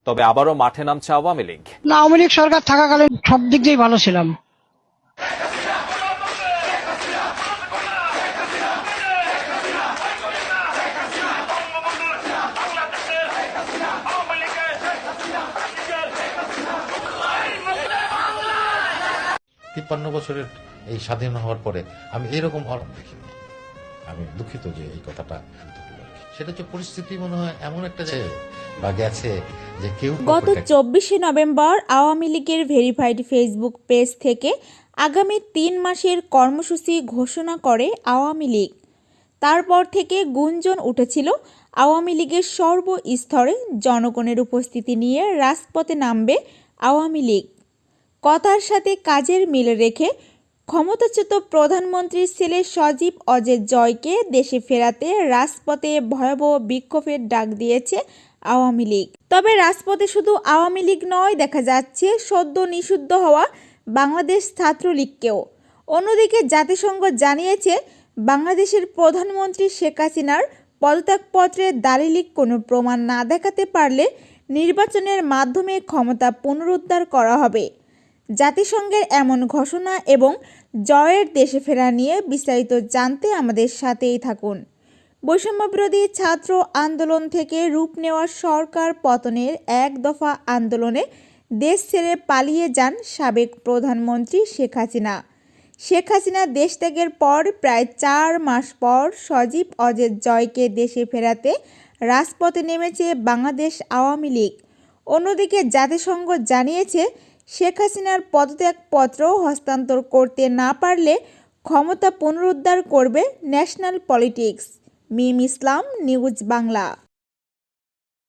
তবে আবারও মাঠে নামছে আওয়ামী লীগ। না, আওয়ামী লীগ সরকার থাকাকালীন সব দিক দিয়েই ভালো ছিলাম। তিপ্পান্ন বছরের এই স্বাধীন হওয়ার পরে আমি এরকম হরম দেখিনি। আমি দুঃখিত যে এই কথাটা, সেটা হচ্ছে পরিস্থিতি মনে হয় এমন একটা জায়গায় বা গেছে যে কেউ। গত 24শে নভেম্বর আওয়ামী লীগের ভেরিফাইড ফেসবুক পেজ থেকে আগামী 3 মাসের কর্মসূচি ঘোষণা করে আওয়ামী লীগ। তারপর থেকে গুঞ্জন উঠেছিল আওয়ামী লীগের সর্বস্তরে জনগণের উপস্থিতি নিয়ে রাজপথে নামবে আওয়ামী লীগ। কথার সাথে কাজের মিল রেখে ক্ষমতাচ্যুত প্রধানমন্ত্রীর ছেলে সজীব অজের জয়কে দেশে ফেরাতে রাজপথে ভয়াবহ বিক্ষোভের ডাক দিয়েছে আওয়ামী লীগ। তবে রাজপথে শুধু আওয়ামী লীগ নয়, দেখা যাচ্ছে সদ্য নিষিদ্ধ হওয়া বাংলাদেশ ছাত্রলীগকেও। অন্যদিকে জাতিসংঘ জানিয়েছে বাংলাদেশের প্রধানমন্ত্রী শেখ হাসিনার পদত্যাগপত্রে দালিলিক কোনো প্রমাণ না দেখাতে পারলে নির্বাচনের মাধ্যমে ক্ষমতা পুনরুদ্ধার করা হবে। জাতিসংঘের এমন ঘোষণা এবং জয়ের দেশে ফেরা নিয়ে বিস্তারিত জানতে আমাদের সাথেই থাকুন। বৈষম্যবিরোধী ছাত্র আন্দোলন থেকে রূপ নেওয়া সরকার পতনের এক দফা আন্দোলনে দেশ ছেড়ে পালিয়ে যান সাবেক প্রধানমন্ত্রী শেখ হাসিনা। শেখ হাসিনা দেশ ত্যাগের পর প্রায় 4 মাস পর সজীব অজের জয়কে দেশে ফেরাতে রাজপথে নেমেছে বাংলাদেশ আওয়ামী লীগ। অন্যদিকে জাতিসংঘ জানিয়েছে শেখ হাসিনার পদত্যাগপত্র হস্তান্তর করতে না পারলে ক্ষমতা পুনরুদ্ধার করবে ন্যাশনাল পলিটিক্স। মিম ইসলাম, নিউজ বাংলা।